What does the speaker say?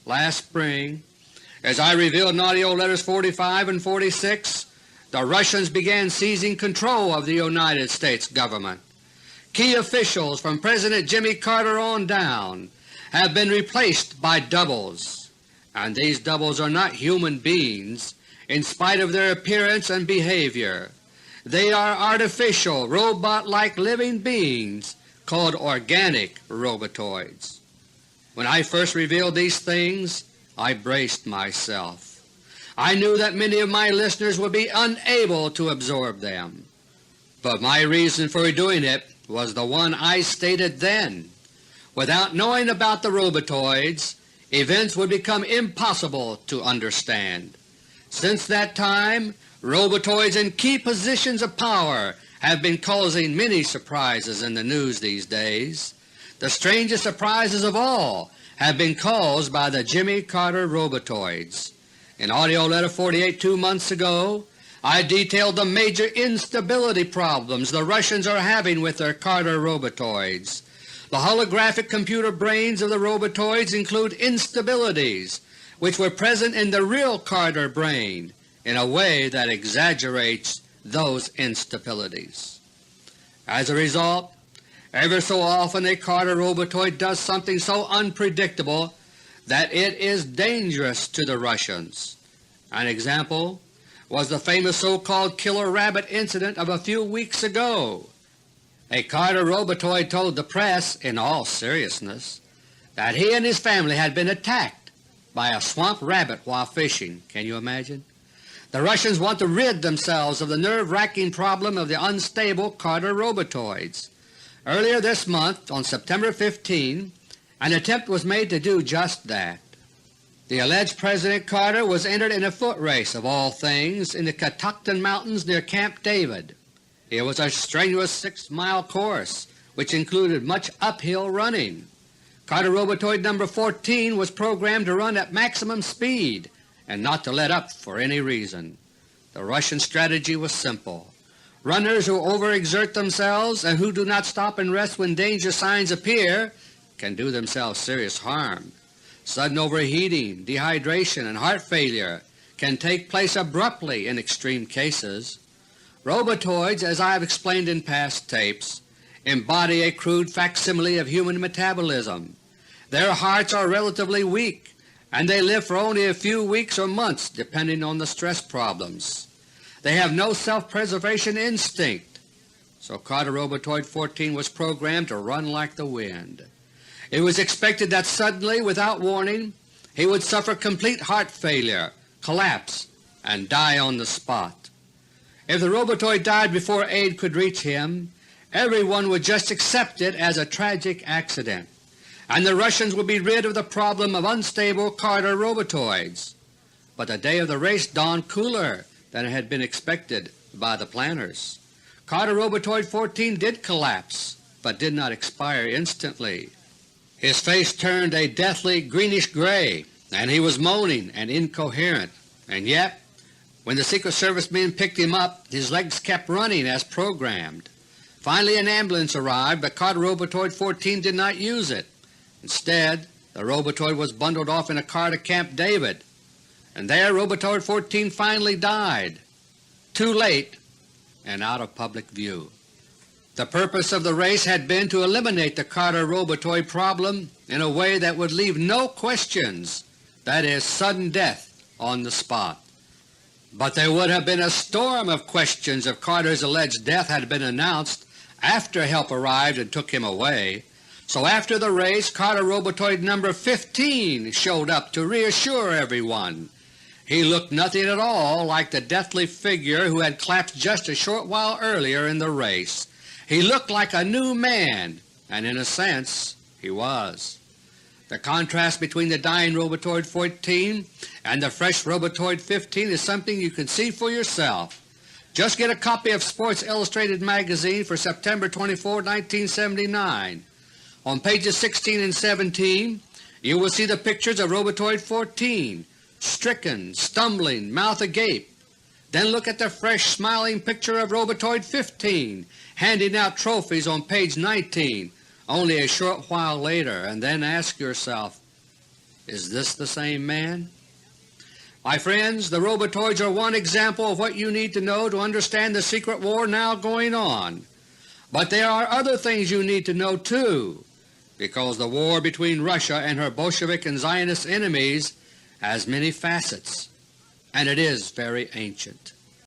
last spring, as I revealed in AUDIO LETTERS 45 and 46, the Russians began seizing control of the United States government. Key officials from President Jimmy Carter on down have been replaced by doubles, and these doubles are not human beings in spite of their appearance and behavior. They are artificial, robot-like living beings called organic robotoids. When I first revealed these things, I braced myself. I knew that many of my listeners would be unable to absorb them, but my reason for doing it was the one I stated then. Without knowing about the robotoids, events would become impossible to understand. Since that time, robotoids in key positions of power have been causing many surprises in the news these days. The strangest surprises of all have been caused by the Jimmy Carter robotoids. In AUDIO LETTER 48 2 months ago, I detailed the major instability problems the Russians are having with their Carter robotoids. The holographic computer brains of the robotoids include instabilities which were present in the real Carter brain in a way that exaggerates those instabilities. As a result, ever so often a Carter robotoid does something so unpredictable that it is dangerous to the Russians. An example was the famous so-called killer rabbit incident of a few weeks ago. A Carter robotoid told the press in all seriousness that he and his family had been attacked by a swamp rabbit while fishing. Can you imagine? The Russians want to rid themselves of the nerve-wracking problem of the unstable Carter robotoids. Earlier this month, on September 15, an attempt was made to do just that. The alleged President Carter was entered in a foot race of all things in the Catoctin Mountains near Camp David. It was a strenuous 6-mile course which included much uphill running. Carter robotoid number 14 was programmed to run at maximum speed and not to let up for any reason. The Russian strategy was simple. Runners who overexert themselves and who do not stop and rest when danger signs appear can do themselves serious harm. Sudden overheating, dehydration, and heart failure can take place abruptly in extreme cases. Robotoids, as I have explained in past tapes, embody a crude facsimile of human metabolism. Their hearts are relatively weak, and they live for only a few weeks or months depending on the stress problems. They have no self-preservation instinct, so Carter Robotoid 14 was programmed to run like the wind. It was expected that suddenly, without warning, he would suffer complete heart failure, collapse, and die on the spot. If the robotoid died before aid could reach him, everyone would just accept it as a tragic accident, and the Russians would be rid of the problem of unstable Carter robotoids. But the day of the race dawned cooler than had been expected by the planners. Carter Robotoid 14 did collapse, but did not expire instantly. His face turned a deathly greenish-gray, and he was moaning and incoherent, and yet when the Secret Service men picked him up, his legs kept running as programmed. Finally an ambulance arrived, but Carter Robotoid 14 did not use it. Instead, the robotoid was bundled off in a car to Camp David, and there Robotoid 14 finally died, too late and out of public view. The purpose of the race had been to eliminate the Carter robotoid problem in a way that would leave no questions, that is, sudden death on the spot. But there would have been a storm of questions if Carter's alleged death had been announced after help arrived and took him away. So after the race, Carter Robotoid number 15 showed up to reassure everyone. He looked nothing at all like the deathly figure who had collapsed just a short while earlier in the race. He looked like a new man, and in a sense he was. The contrast between the dying Robotoid 14 and the fresh Robotoid 15 is something you can see for yourself. Just get a copy of Sports Illustrated magazine for September 24, 1979. On pages 16 and 17 you will see the pictures of Robotoid 14, stricken, stumbling, mouth agape. Then look at the fresh, smiling picture of Robotoid 15, handing out trophies on page 19 only a short while later, and then ask yourself, Is this the same man? My friends, the Robotoids are one example of what you need to know to understand the secret war now going on. But there are other things you need to know too, because the war between Russia and her Bolshevik and Zionist enemies has many facets, and it is very ancient.